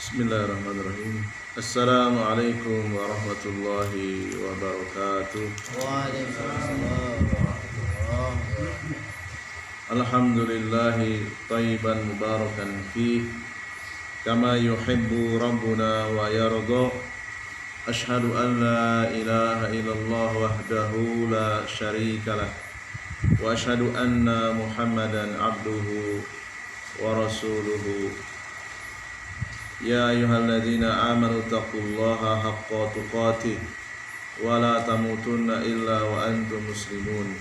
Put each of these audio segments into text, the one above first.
Bismillahirrahmanirrahim. Assalamualaikum warahmatullahi wabarakatuh. Waalaikumsalam warahmatullahi wabarakatuh. Alhamdulillahi thayyiban mubarakan fih kama yuhibbu rabbuna wa yarda. Ashhadu an la ilaha illallah wahdahu la syarika lah wa ashhadu anna Muhammadan abduhu wa rasuluhu. Ya ayyuhalladzina amanu taqullaha haqqa tuqatih wa la tamutunna illa wa antum muslimun.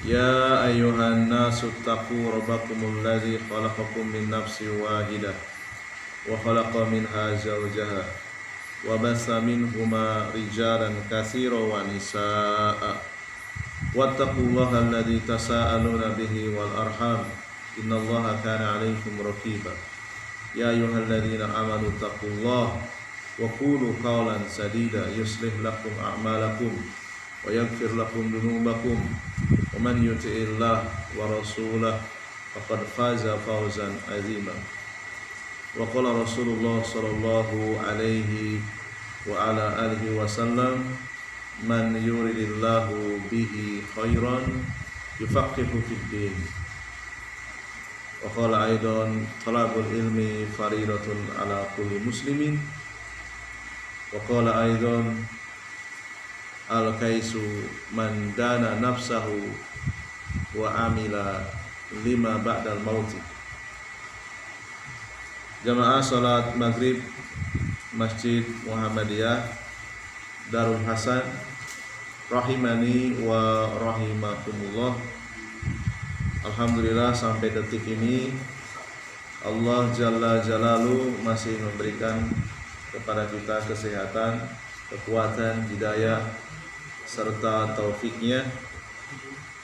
Ya ayyuhan nasu taqu rabbakumul ladzi khalaqakum min nafsin wahidah wa khalaqa minha zawjaha wa bassa minhuma rijalan katsiran wa nisaa'a wattaqullaha alladzi tasaaluna bihi wal arham innallaha kana 'alaikum raqiba. Ya ayyuhalladzina amanu taqullaha wa qulu qawlan sadida yuslih lakum a'malakum wa yaghfir lakum dhunubakum wa man yuti'illah wa rasulahu faqad faza fawzan 'azima. Wa qala Rasulullah sallallahu alaihi wa ala alihi wasallam, man yuridillahu bihi khairan yufaqihu fid din. Wa qala aidan talabul ilmi faridatun ala kulli muslimin. Wa qala aidan al-kaisu man dana nafsahu wa amila lima ba'dal mauti. Jamaah salat maghrib Masjid Muhammadiyah Darul Hasan rahimani wa rahimakumullah. Alhamdulillah sampai detik ini Allah Jalla Jalalu masih memberikan kepada kita kesehatan, kekuatan, hidayah serta taufiknya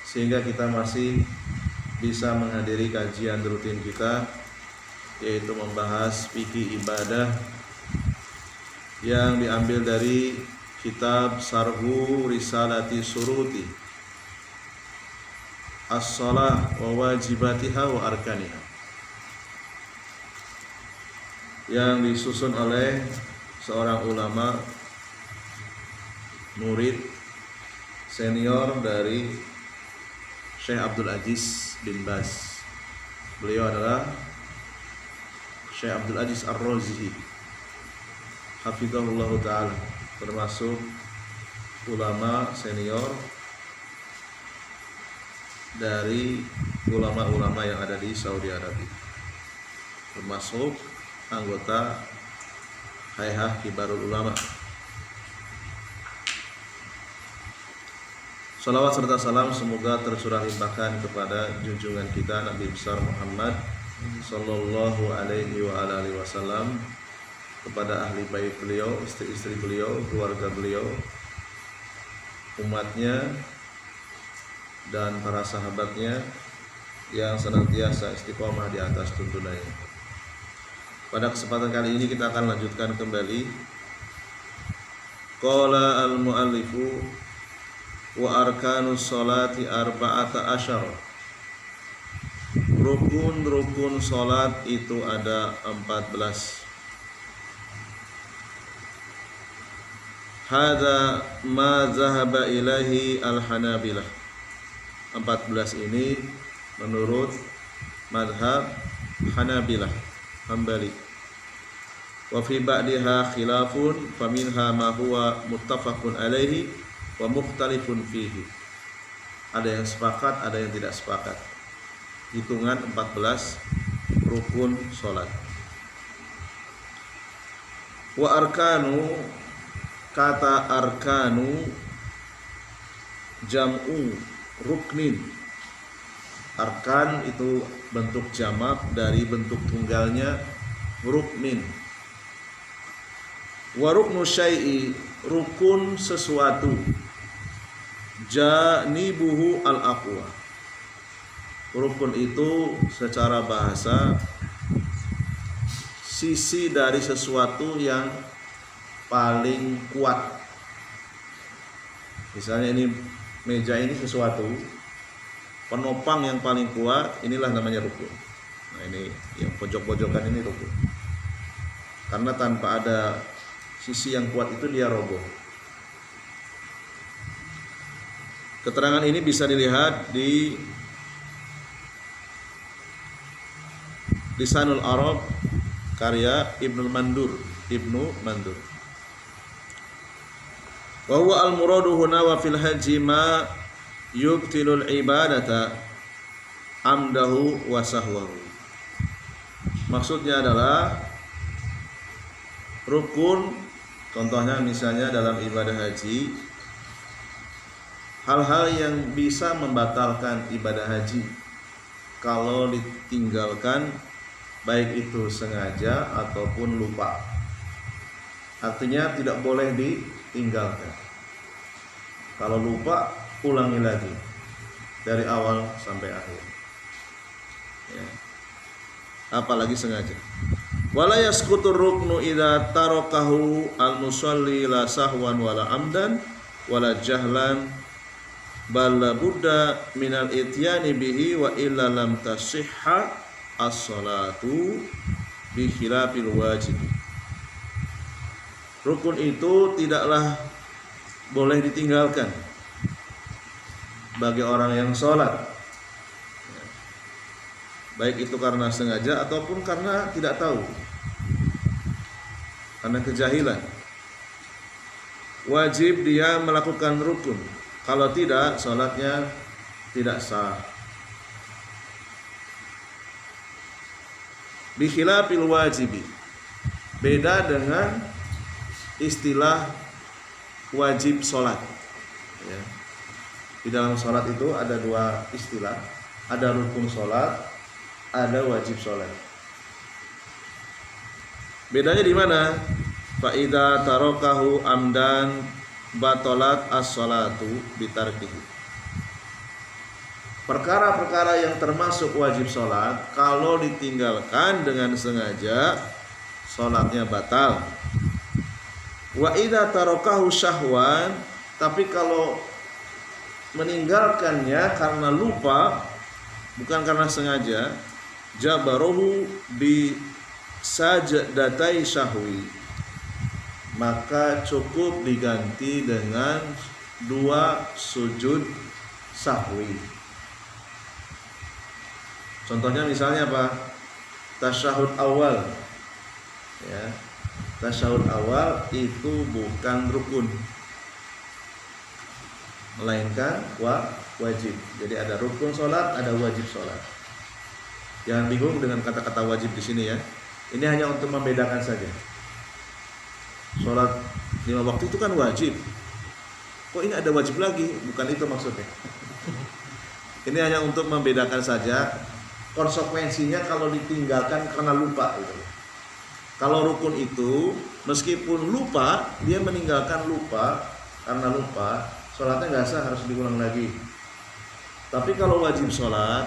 sehingga kita masih bisa menghadiri kajian rutin kita, yaitu membahas fikih ibadah yang diambil dari kitab Sarhu Risalati Suruti As-Salah wa wajibatiha wa arkaniha, yang disusun oleh seorang ulama murid senior dari Syekh Abdul Aziz bin Baz. Beliau adalah Syekh Abdul Aziz Ar-Razihi hafizahullah ta'ala, termasuk ulama senior dari ulama-ulama yang ada di Saudi Arabia, termasuk anggota Hay'ah Kibarul Ulama. Salawat serta salam semoga tercurah limpahkan kepada junjungan kita Nabi besar Muhammad sallallahu alaihi wa alihi wasallam, kepada ahli bait beliau, istri-istri beliau, keluarga beliau, umatnya, dan para sahabatnya yang senantiasa istiqomah di atas tuntunannya. Pada kesempatan kali ini kita akan lanjutkan kembali. Qala al-muallifu wa arkanus sholati arba'ata asyara. Rukun-rukun salat itu ada 14. Hadza ma zahaba ilaihi al-Hanabilah. 14 ini menurut madhab Hanabilah Hambali. Wa fi ba'diha khilafun faminha ma huwa muttafaqun alaihi wa mukhtalifun fihi. Ada yang sepakat, ada yang tidak sepakat. Hitungan 14 rukun salat. Wa arkanu, kata arkanu jam'u ruknin. Arkan itu bentuk jamak dari bentuk tunggalnya ruknin. Wa ruknu syai'i, rukun sesuatu, janibuhu al-aqwa. Rukun itu secara bahasa sisi dari sesuatu yang paling kuat. Misalnya ini meja ini sesuatu, penopang yang paling kuat, inilah namanya rukun. Nah ini yang pojok-pojokan ini rukun. karena tanpa ada sisi yang kuat itu dia roboh. Keterangan ini bisa dilihat di Lisanul Arab karya Ibnu Mandur. Wa huwa al-muradu huna wa fil haji ma yubtilul ibadata amdahu wa sahwahu. Maksudnya adalah rukun, contohnya misalnya dalam ibadah haji, hal-hal yang bisa membatalkan ibadah haji kalau ditinggalkan, baik itu sengaja ataupun lupa. Artinya tidak boleh ditinggalkan. Kalau lupa, ulangi lagi dari awal sampai akhir. Ya. Apalagi sengaja. Wala yasqutur ruknu idza tarakahu al-musalli la sahwan wala amdan wala jahlan bal la budda minal ityani bihi wa illa lam tasihha as-salatu bi khilafil wajib. Rukun itu tidaklah boleh ditinggalkan bagi orang yang sholat, baik itu karena sengaja ataupun karena tidak tahu, karena kejahilan. Wajib dia melakukan rukun, kalau tidak sholatnya tidak sah. Bi khilafil wajibi, beda dengan istilah wajib sholat. Ya. Di dalam sholat itu ada dua istilah, ada rukun sholat, ada wajib sholat. Bedanya di mana? Fa idza tarakahu amdan batalat as-sholatu bitarkihi. Perkara-perkara yang termasuk wajib sholat, kalau ditinggalkan dengan sengaja, sholatnya batal. Wa idza tarakahu syahwan, tapi kalau meninggalkannya karena lupa, bukan karena sengaja, jabarohu bi sajdatai syahwi, maka cukup diganti dengan 2 sujud sahwi. Contohnya misalnya apa? Tasyahud awal. Ya. Tasyahud awal itu bukan rukun, melainkan wajib. Jadi ada rukun sholat, ada wajib sholat. Jangan bingung dengan kata-kata wajib di sini ya. Ini hanya untuk membedakan saja. Sholat 5 waktu itu kan wajib. Kok ini ada wajib lagi? Bukan itu maksudnya. Ini hanya untuk membedakan saja konsekuensinya kalau ditinggalkan karena lupa gitu. Kalau rukun itu meskipun lupa, dia meninggalkan lupa karena lupa, sholatnya nggak sah, harus diulang lagi. Tapi kalau wajib sholat,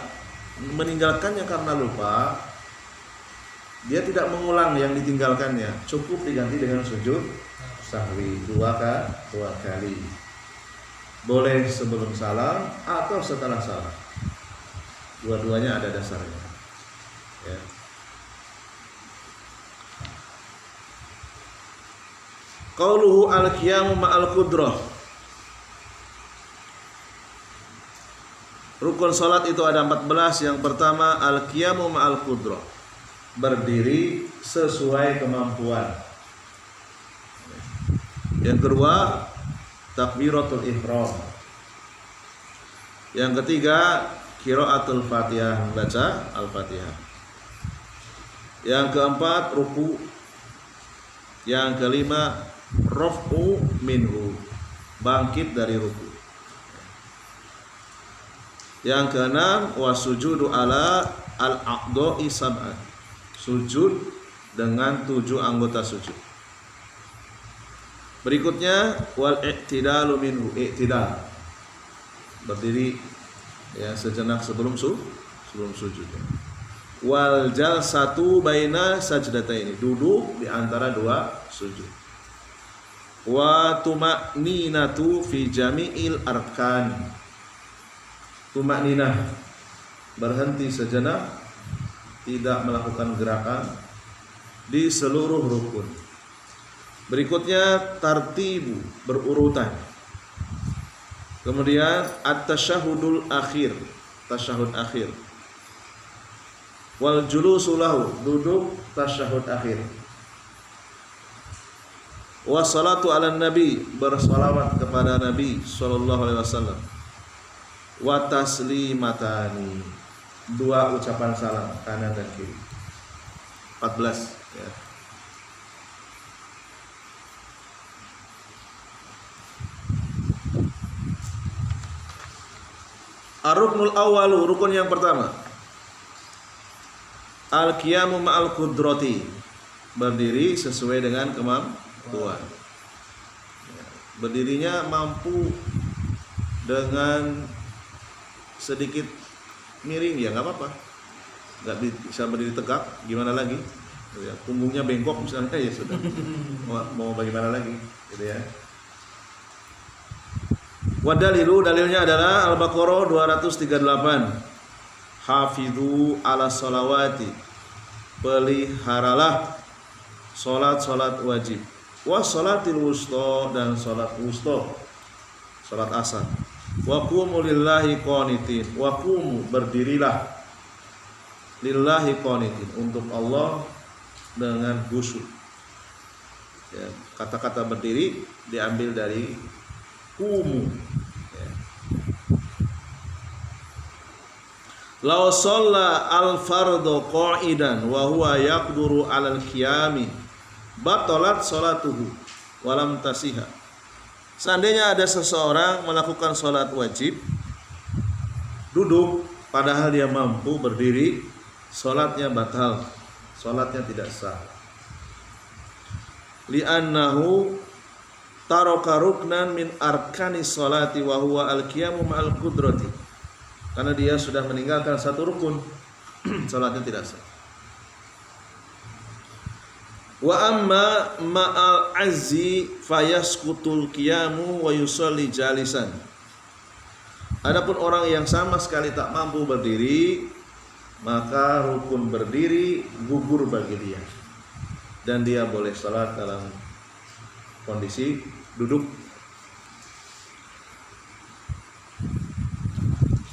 meninggalkannya karena lupa, dia tidak mengulang yang ditinggalkannya, cukup diganti dengan sujud sahwi 2 kali. Boleh sebelum salam atau setelah salam. Dua-duanya ada dasarnya. Ya. Qauluhu al-qiyamu ma'al qudrah. Rukun salat itu ada 14. Yang pertama al-qiyamu ma'al qudrah, berdiri sesuai kemampuan. Yang kedua takbiratul ihram. Yang ketiga qiraatul Fatihah, membaca Al-Fatihah. Yang keempat ruku. Yang kelima raf'u minhu, bangkit dari ruku. Yang keenam wasujudu ala al-a'dha'i sab'an, sujud dengan 7 anggota sujud. Berikutnya wal i'tidalu minhu, i'tidal, berdiri ya sejenak sebelum sujud. Wal jalsatu baina sajdataini, duduk di antara 2 sujud. Wa tuma'ninatu fi jami'il arkan, tuma'ninah, berhenti sejenak, tidak melakukan gerakan di seluruh rukun. Berikutnya tartibu, berurutan. Kemudian at-tasyahudul akhir, tasyahud akhir. Wal julusu lahu, duduk tasyahud akhir. Wassalatu ala nabi, bersalawat kepada Nabi sallallahu alaihi wasallam. Wa taslimatani, dua ucapan salam kanan dan kiri. 14 ya. Ar-ruknul awwalu, rukun yang pertama. Al-qiyamu ma'al qudrati, berdiri sesuai dengan kemampuan. Berdirinya mampu dengan sedikit miring ya nggak apa-apa. Nggak bisa berdiri tegak, gimana lagi? Ya, punggungnya bengkok misalnya ya sudah. Mau bagaimana lagi? Gitu ya. Wadalilu, dalilnya adalah Al-Baqarah 238. Hafidhu ala sholawati, peliharalah solat wajib. Wa sholatil wusta, dan solat wusta, solat asar. Wa qumu lillahi qanitin, wa qumu, berdirilah lillahi qanitin, untuk Allah dengan khusyuk. Ya, kata-kata berdiri diambil dari qumu. Ya. Law shalla al-fardhu qa'idan wa huwa yaqduru 'alal qiyami batalat sholatuhu wa lam tasihha. Seandainya ada seseorang melakukan sholat wajib duduk padahal dia mampu berdiri, sholatnya batal, sholatnya tidak sah. Li'annahu taraka ruknan min arkani sholati wa huwa al-qiyamu ma'al qudrati, karena dia sudah meninggalkan satu rukun, sholatnya tidak sah. Wa amma ma'al azzi fayasqutul qiyamu wa yusalli jalisan. Adapun orang yang sama sekali tak mampu berdiri, maka rukun berdiri gugur bagi dia, dan dia boleh salat dalam kondisi duduk.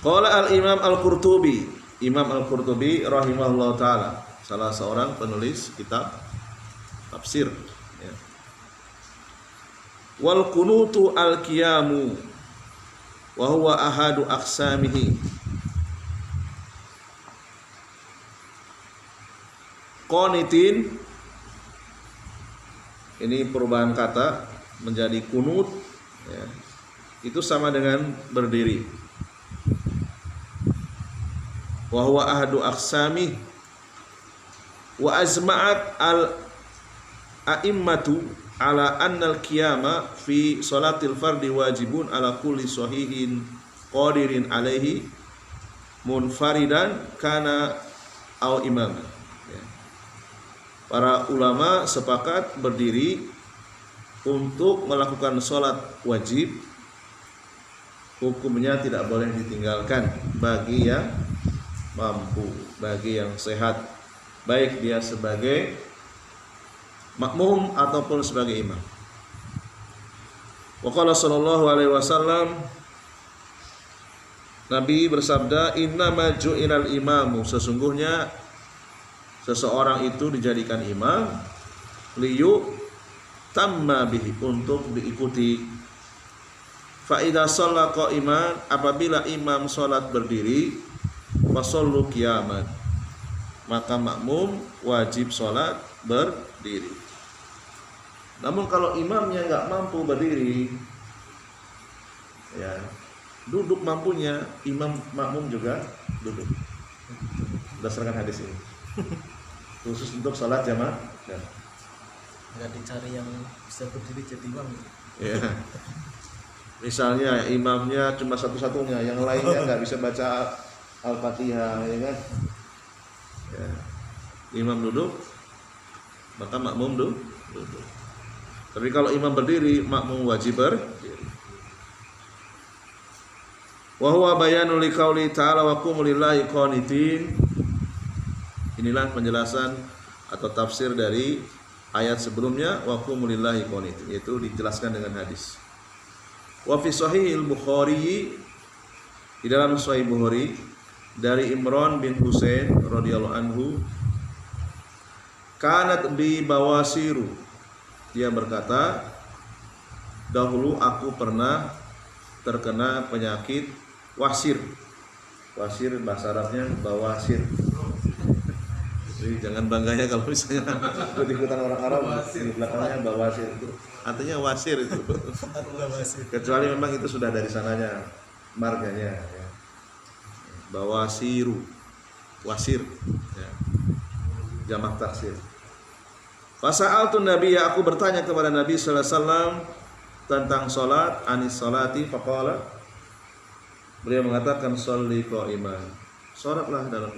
Qala al-Imam Al-Qurtubi, Imam Al-Qurtubi rahimahullah taala, salah seorang penulis kitab tafsir ya. Wal qunutu al-qiyamu wa huwa ahadu aqsamihi. Qanitin, ini perubahan kata menjadi kunut ya. Itu sama dengan berdiri. Wa huwa ahadu aqsami wa azma'at al-a'immatu ala annal qiyama fi salatil fardi wajibun ala kulli sahihin qadirin alaihi munfaridan kana au imam. Para ulama sepakat berdiri untuk melakukan sholat wajib, hukumnya tidak boleh ditinggalkan bagi yang mampu, bagi yang sehat, baik dia sebagai makmum ataupun sebagai imam. Wa qala sallallahu alaihi wasallam, Nabi bersabda, innama ju'ilal imamu, sesungguhnya seseorang itu dijadikan imam liyu tamma bihi, untuk diikuti. Fa idza shalla qa'iman, apabila imam salat berdiri, fasallu qiyaman, maka makmum wajib salat berdiri. Namun kalau imamnya nggak mampu berdiri, ya duduk mampunya, imam makmum juga duduk. Berdasarkan hadis ini. Khusus untuk sholat jamaah. Nggak dicari yang bisa berdiri jadi imam. Ya. Misalnya imamnya cuma satu-satunya, yang lainnya nggak bisa baca Al-Fatihah, ya kan? Ya. Imam duduk, maka makmum duduk. Tapi kalau imam berdiri, makmum wajib berdiri. Wa huwa bayanul liqauli ta'ala wa qumu lillahi qanitin. Inilah penjelasan atau tafsir dari ayat sebelumnya wa qumu lillahi qanitin, yaitu dijelaskan dengan hadis. Wa fi sahihil Bukhari, di dalam Sahih Bukhari dari Imran bin Husain radhiyallahu anhu, kanat bi bawasiru, dia berkata, dahulu aku pernah terkena penyakit wasir. Wasir bahasa Arabnya bawasir. Jadi jangan bangga ya kalau misalnya ikut-ikutan orang Arab di belakangnya bawasir itu. Artinya wasir itu. Kecuali memang itu sudah dari sananya marganya ya. Bawasiru. Wasir ya. Jamak taksir. Fasa'altu Nabi, ya aku bertanya kepada Nabi sallallahu alaihi wasallam tentang salat, anis salati faqala, beliau mengatakan sholli qa'iman, salatlah dalam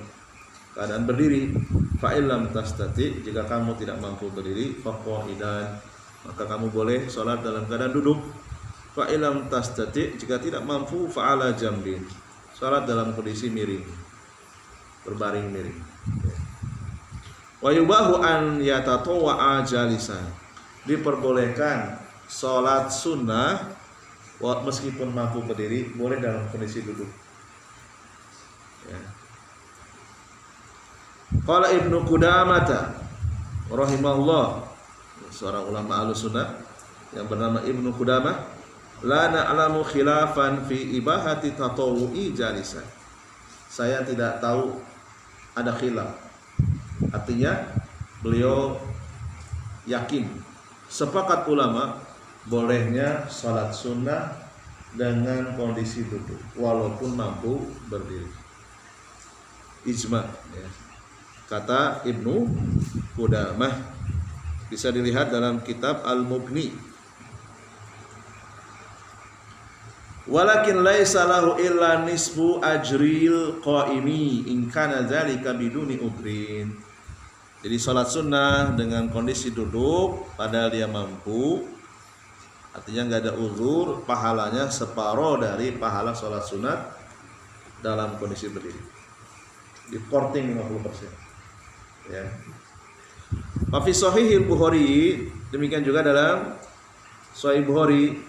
keadaan berdiri, fa illam tastati, jika kamu tidak mampu berdiri, fa qa'idan, maka kamu boleh salat dalam keadaan duduk, fa illam tastati, jika tidak mampu, fa ala jambin, salat dalam kondisi miring, berbaring miring. Wa yubahu an yatatawwa'a jalisan, diperbolehkan salat sunnah meskipun mampu berdiri, boleh dalam kondisi duduk ya. Qala Ibnu Qudamah rahimahullah, seorang ulama Ahlussunnah yang bernama Ibnu Qudamah, la na'lamu khilafan fi ibahati tatawwu'i jalisan, saya tidak tahu ada khilaf. Artinya beliau yakin, sepakat ulama bolehnya salat sunnah dengan kondisi duduk walaupun mampu berdiri. Ijma ya. Kata Ibnu Qudamah, bisa dilihat dalam kitab Al-Mughni. Walakin laisa lahu illa nisfu ajril qaimi in kana dzalika biduni udrin. Jadi salat sunnah dengan kondisi duduk padahal dia mampu, artinya nggak ada uzur, pahalanya separuh dari pahala sholat sunat dalam kondisi berdiri, di porting 50% ya. Wa fi sahihil Bukhari, demikian juga dalam Sahih Bukhari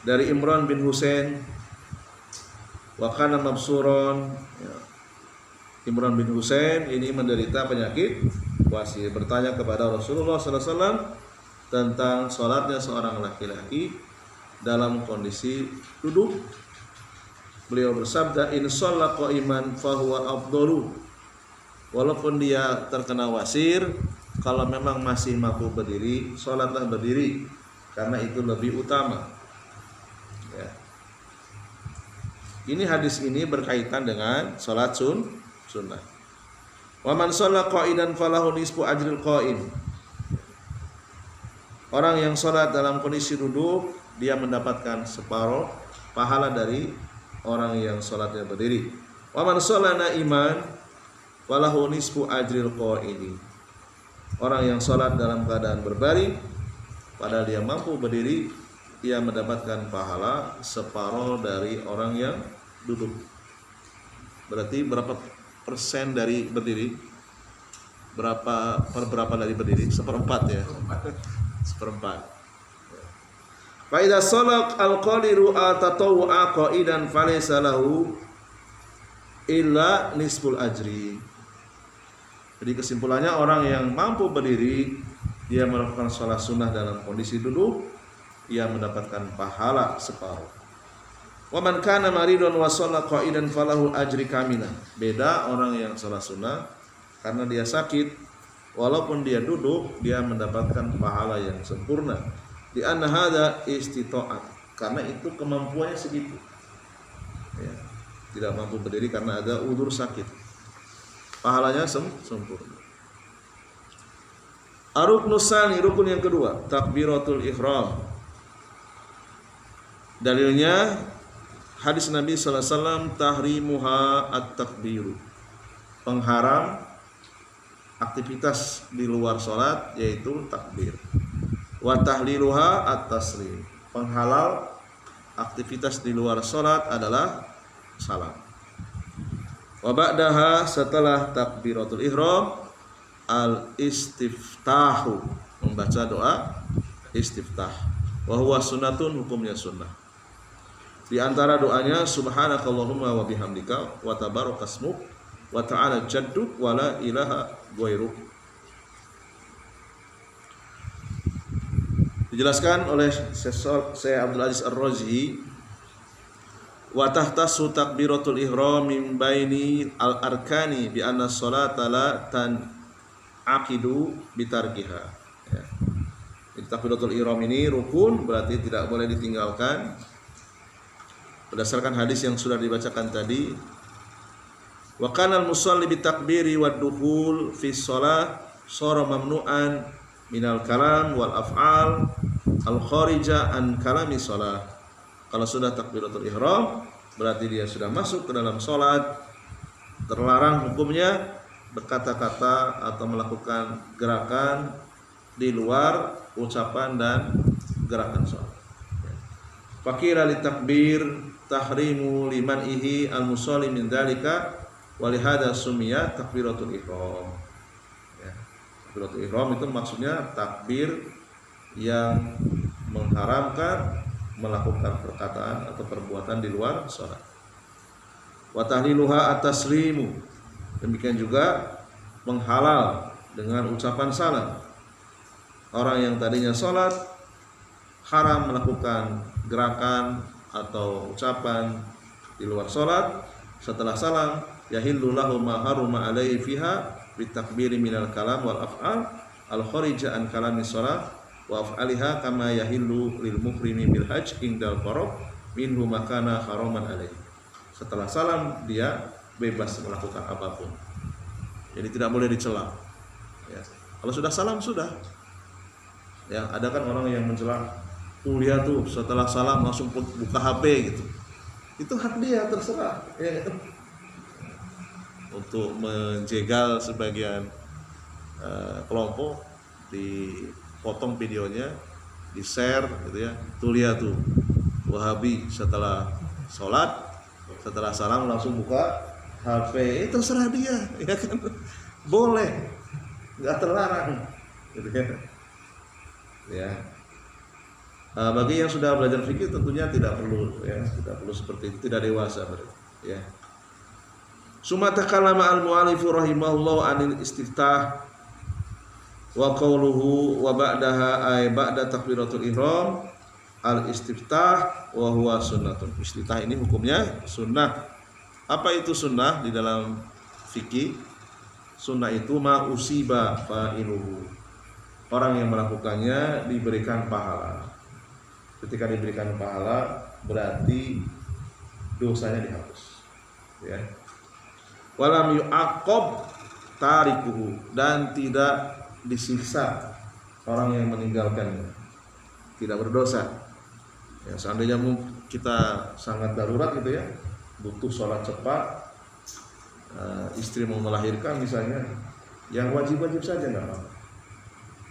dari Imran bin Husain, wa kana mabsuron ya. Imran bin Husain ini menderita penyakit wasir, bertanya kepada Rasulullah sallallahu alaihi wasallam tentang sholatnya seorang laki-laki dalam kondisi duduk. Beliau bersabda, in shalla qa'iman fahuwa afdalu, walaupun dia terkena wasir, kalau memang masih mampu berdiri, sholatlah berdiri karena itu lebih utama ya. Ini hadis ini berkaitan dengan sholat sunnah. Wa man shalla qa'idan falahu nisfu ajril qa'im, orang yang sholat dalam kondisi duduk, dia mendapatkan separuh pahala dari orang yang sholatnya berdiri. Wa man sholla na'iman walahu nisfu ajril qa'idi, orang yang sholat dalam keadaan berbaring padahal dia mampu berdiri, dia mendapatkan pahala separuh dari orang yang duduk. Berarti berapa persen dari berdiri? Berapa dari berdiri? Seperempat ya. Seperempat. Fa idza salaq al-qadiru atatawwa qa'idan falaysa lahu illa nisful ajri. Jadi kesimpulannya, orang yang mampu berdiri, dia melakukan sholat sunnah dalam kondisi duduk, ia mendapatkan pahala separuh. Wa man kana maridun wa shalla qa'idan falahu ajri kamilah. Beda orang yang sholat sunnah karena dia sakit, walaupun dia duduk, dia mendapatkan pahala yang sempurna. Di anna hadza istita'at, karena itu kemampuannya segitu ya. Tidak mampu berdiri karena ada udzur sakit, pahalanya sempurna. Ar-ruknus tsani, rukun yang kedua, takbiratul ihram. Dalilnya hadis Nabi sallallahu alaihi wasallam, tahrimuha at-takbiru, pengharam aktivitas di luar salat yaitu takbir. Wa tahliluha at-taslim, penghalal aktivitas di luar salat adalah salam. Wa ba'daha, setelah takbiratul ihram, al-istiftahu, membaca doa istiftah. Wa huwa sunnatun, hukumnya sunnah. Di antara doanya subhanakallahumma wa bihamdika wa tabarakasmuk wa ta'ala jadduk wa la ilaha ghairuk. Dijelaskan oleh Syekh Abdul Aziz Ar-Razi, wa tahtasu takbiratul ihram min baini al-arkani bi anna sholata la tan'aqidu bitarkiha. Ya. Takbiratul ihram ini rukun, berarti tidak boleh ditinggalkan. Berdasarkan hadis yang sudah dibacakan tadi, wa kana al-musalli bitakbiri wad dukhul fi shalah shara mamnu'an minal kalam wal af'al al kharija an kalami shalah. Kalau sudah takbiratul ihram, berarti dia sudah masuk ke dalam salat, terlarang hukumnya berkata-kata atau melakukan gerakan di luar ucapan dan gerakan salat. Fakira li takbir tahrimu liman ihi al musalli min dzalika wa li hadza sumiya takbiratul ihram. Ya. Takbiratul ihram itu maksudnya takbir yang mengharamkan melakukan perkataan atau perbuatan di luar salat. Wa tahliluha at-taslimu, demikian juga menghalal dengan ucapan salam. Orang yang tadinya salat haram melakukan gerakan atau ucapan di luar salat, setelah salam yahillu lahu ma haruma alaihi fiha bitakbiri minal kalam wal af'al al kharija an kalami shalah wa af'aliha kama yahillu lil muhrimi bil hajj indal farad minhu makana haraman alaihi. Setelah salam dia bebas melakukan apapun, jadi tidak boleh dicela. Ya. Kalau sudah salam sudah. Ya, ada kan orang yang mencela, kuliah tuh setelah salam langsung buka HP gitu. Itu hak dia, terserah. Ya. Untuk menjegal sebagian kelompok, dipotong videonya, di share gitu ya. Tuh lihat tuh Wahabi setelah sholat, setelah salam langsung buka HP. Itu terserah dia, ya kan? Boleh, nggak terlarang, gitu kan? Ya. Bagi yang sudah belajar fikih tentunya tidak perlu, ya, tidak perlu seperti itu, tidak dewasa berarti, ya. Summa takallama al-mu'allif rahimahullah anil istiftah wa qawluhu wa ba'daha ay ba'da takbiratul ihram al-istiftah wa huwa sunnatun. Istiftah ini hukumnya sunnah. Apa itu sunnah di dalam fikih? Sunnah itu ma usiba fa'iluhu, orang yang melakukannya diberikan pahala. Ketika diberikan pahala berarti dosanya dihapus. Ya. Walam yu'aqab tarikuhu, dan tidak disiksa orang yang meninggalkannya, tidak berdosa. Ya, seandainya kita sangat darurat gitu ya, butuh sholat cepat, istri mau melahirkan misalnya, yang wajib-wajib saja nggak apa-apa.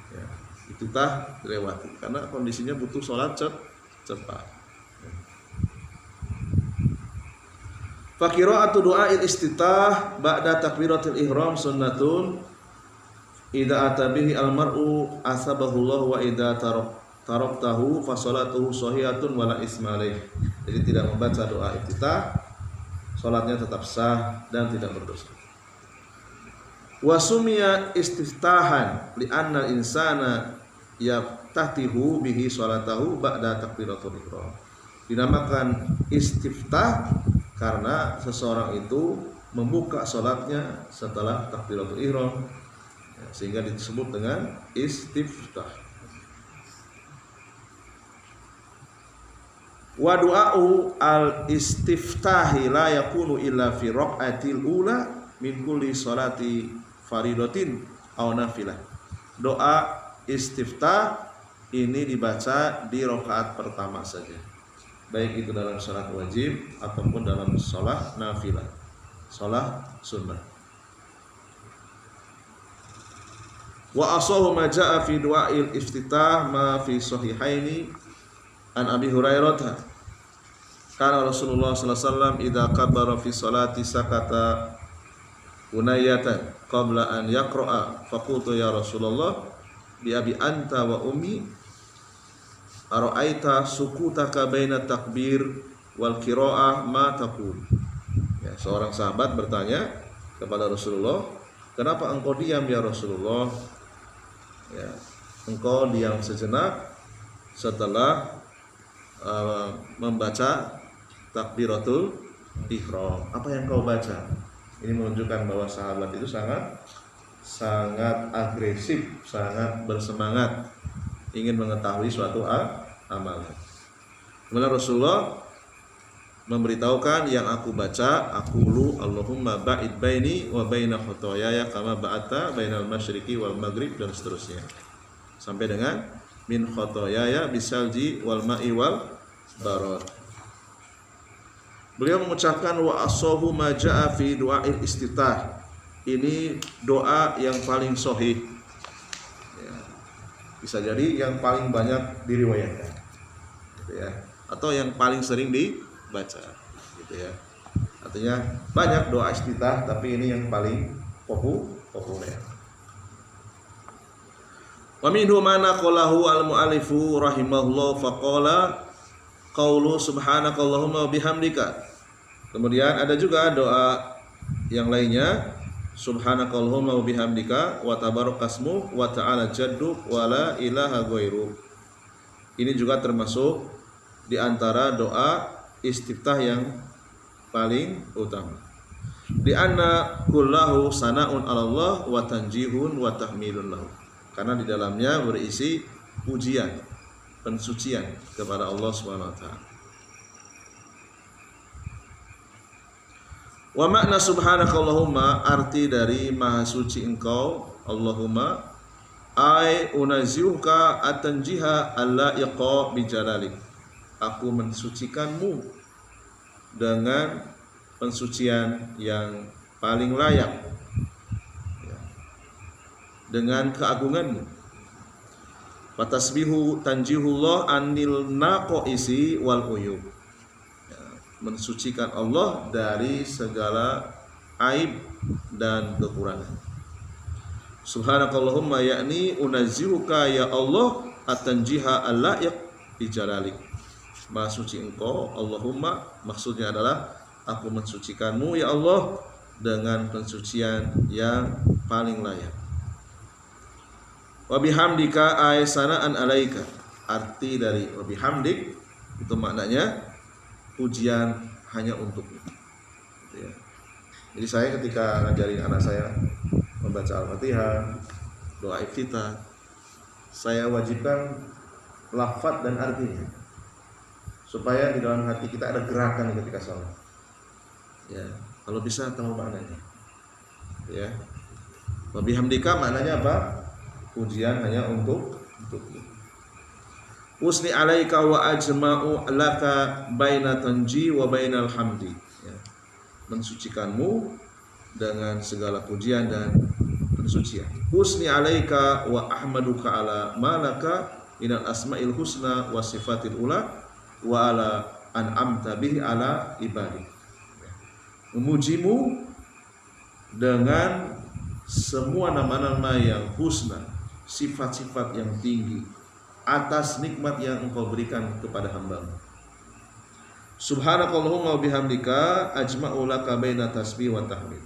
Ya, itu tah dilewati karena kondisinya butuh sholat cepat. Fa qira'atu du'ail istitah ba'da takbiratul ihram sunnatun idza atabihi al-mar'u asabahu Allah wa idza taraktahu fa salatuhu shahihatun wala isma alaih. Jadi tidak membaca doa iftitah, salatnya tetap sah dan tidak berdosa. Wa sumiya istiftahan li anna insana yaftatihu bihi salatahu ba'da takbiratul ihram. Dinamakan istiftah karena seseorang itu membuka salatnya setelah takbiratul ihram, ya, sehingga disebut dengan istiftah. Wa du'a'u al-istiftahi la yakunu illa fi raq'atil ula min kulli salati faridatin aw nafilah. Doa istiftah ini dibaca di rakaat pertama saja, baik itu dalam salat wajib ataupun dalam salat nafilah, salat sunnah. Wa asahu ma jaa fi du'ail iftitah ma fi sahihaini an Abi Hurairah kana Rasulullah sallallahu alaihi wasallam idza kabbara fi salati sakata unayatan qabla an yaqra'a faqultu ya Rasulullah bi abi anta wa ummi ara'aita sukutaka baina takbir wal qira'ah ma taqul. Ya, seorang sahabat bertanya kepada Rasulullah, kenapa engkau diam ya Rasulullah? Ya, engkau diam sejenak setelah membaca takbiratul ihram. Apa yang kau baca? Ini menunjukkan bahwa sahabat itu sangat agresif, sangat bersemangat ingin mengetahui suatu amalan. Kemudian Rasulullah memberitahukan yang aku baca, aqulu Allahumma ba'id baini wa baina khotoyaya kama ba'ata bainal masyriqi wal maghrib, dan seterusnya sampai dengan min khotoyaya bisalji wal ma'i wal barad. Beliau mengucapkan wa asahu ma ja'a fi du'ail istitah. Ini doa yang paling sahih. Ya. Bisa jadi yang paling banyak diriwayatkan. Gitu ya. Atau yang paling sering dibaca. Gitu ya. Artinya banyak doa istitah, tapi ini yang paling populer. Wa minhu ma naqalahu al-mu'allifu rahimahullah faqala qaulu subhanakallahumma wa bihamdika. Kemudian ada juga doa yang lainnya, subhanakallahumma wa bihamdika wa tabarakasmu wa ta'ala jadduk wa la ilaha ghairu. Ini juga termasuk di antara doa istiftah yang paling utama. Di anna kullahu sana'un 'ala Allah wa tanjihun wa tahmilun lahu. Karena di dalamnya berisi pujian, pensucian kepada Allah Subhanahu wa taala. Wa makna subhanakallahumma, arti dari maha suci engkau Allahumma, ai unaziuka atanjiha allaiqa bijalalik. Aku mensucikanmu dengan pensucian yang paling layak, dengan keagunganmu. Fatasbihu tanjihullah anil naqaisi wal uyub. Mensucikan Allah dari segala aib dan kekurangan. Subhanakallahumma yakni unazihuka ya Allah atanjiha al-laiq bijalalik. Maha suci engkau Allahumma, maksudnya adalah aku mensucikanmu ya Allah dengan pensucian yang paling layak. Wa bihamdika ay sana'an alaika. Arti dari wa bihamdik itu maknanya pujian hanya untukmu. Ya. Jadi saya ketika ngajarin anak saya membaca Al-Fatihah, doa iftitah, saya wajibkan lafaz dan artinya, supaya di dalam hati kita ada gerakan ketika salat. Ya, kalau bisa tahu maknanya. Ya. Wa bihamdika maknanya apa? Pujian hanya untukmu. Usni alaika wa ajma'u laka baina tanji wa bainal hamdi. Ya. Mensucikanmu dengan segala pujian dan pensucian. Usni alaika wa ahmaduka ala malaka inal asma'il husna wa sifatil ula wa ala an'amta bihi ala ibadi. Ya. Memujimu dengan semua nama-nama yang husna, sifat-sifat yang tinggi, atas nikmat yang engkau berikan kepada hamba-Mu. Subhanakallahumma wa bihamdika ajma'u laka baina tasbih wa tahmid.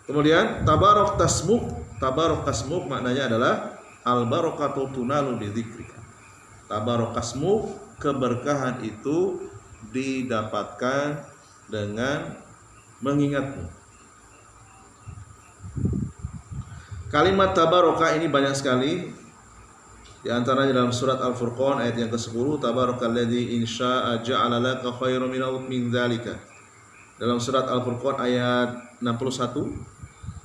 Kemudian tabarak tasmuk maknanya adalah al barakatu tunalu bi dzikrika. Tabarak tasmuk, keberkahan itu didapatkan dengan mengingatmu. Kalimat tabaraka ini banyak sekali. Di antaranya dalam surat Al-Furqan ayat yang ke-10, tabarakalladzi in syaa'a ja'ala laka khairan min dzalika. Dalam surat Al-Furqan ayat 61,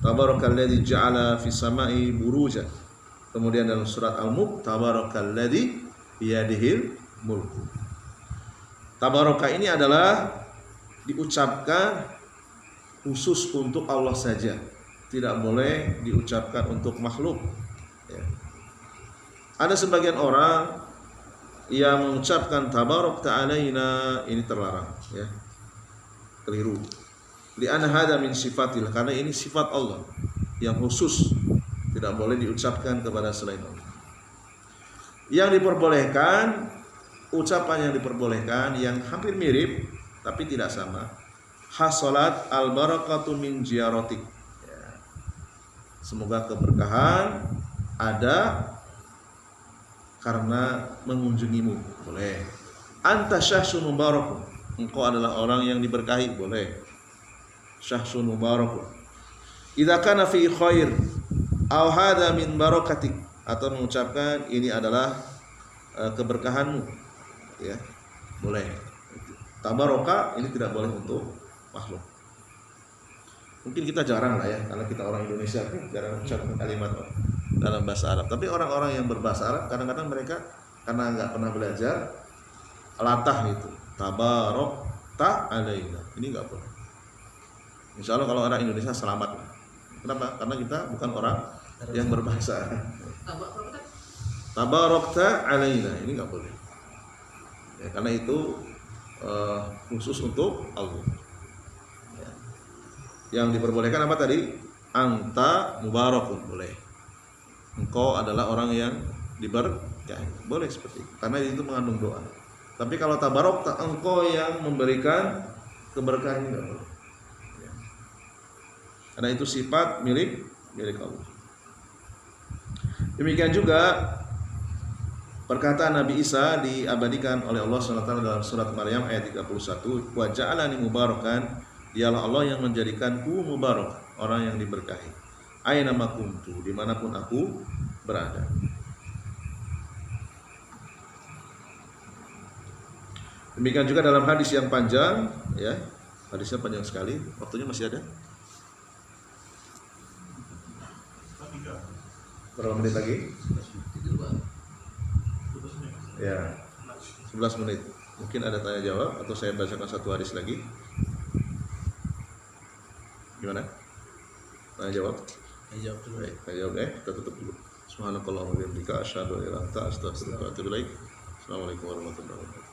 tabarakalladzi ja'ala fis sama'i burujan. Kemudian dalam surat Al-Mulk, tabarakalladzi biyadihil mulku. Tabaraka ini adalah diucapkan khusus untuk Allah saja, tidak boleh diucapkan untuk makhluk. Ya. Ada sebagian orang yang mengucapkan tabarak ta'alaina, ini terlarang, ya, keliru. Li'anna hadza min sifatil, karena ini sifat Allah yang khusus, tidak boleh diucapkan kepada selain Allah. Yang diperbolehkan, ucapan yang diperbolehkan yang hampir mirip tapi tidak sama. Hasolat al barakatu min ziyaratik. Ya. Semoga keberkahan ada karena mengunjungimu, boleh. Anta syahsun mubarakun, engkau adalah orang yang diberkahi, boleh. Syahsun mubarakun. Idza kana fi khair aw hadza min barakatik, atau mengucapkan ini adalah keberkahanmu, ya, boleh. Tabaraka ini tidak boleh untuk makhluk. Mungkin kita jarang lah ya, karena kita orang Indonesia jarang mengucapkan kalimat dalam bahasa Arab. Tapi orang-orang yang berbahasa Arab kadang-kadang mereka karena nggak pernah belajar latah itu. Tabarakta alaina, ini nggak boleh. Insya Allah kalau orang Indonesia selamat. Kenapa? Karena kita bukan orang yang berbahasa Arab. Tabarakta alaina, ini nggak boleh. Ya, karena itu khusus untuk Allah. Ya. Yang diperbolehkan apa tadi? Anta mubarakun, boleh. Engkau adalah orang yang diberkahi, boleh seperti itu. Karena itu mengandung doa. Tapi kalau tabarakta, engkau yang memberikan keberkahan, tidak boleh. Ya. Karena itu sifat milik Allah. Demikian juga perkataan Nabi Isa diabadikan oleh Allah SWT dalam surat Maryam ayat 31. Wa ja'alani mubarakan, dialah Allah yang menjadikanku mubarak, orang yang diberkahi. Aina ma kuntu, dimanapun aku berada. Demikian juga dalam hadis yang panjang, ya, hadisnya panjang sekali. Waktunya masih ada? Berapa menit lagi? Ya, 11 menit. Mungkin ada tanya jawab atau saya bacakan satu hadis lagi. Gimana? Tanya jawab? Tanya jawab dulu. Baik, tanya jawab kita tutup dulu. Subhanakallahumma wa bihamdika asyhadu an la ilaha illa anta astaghfiruka wa atubu ilaik. Assalamualaikum warahmatullahi wabarakatuh.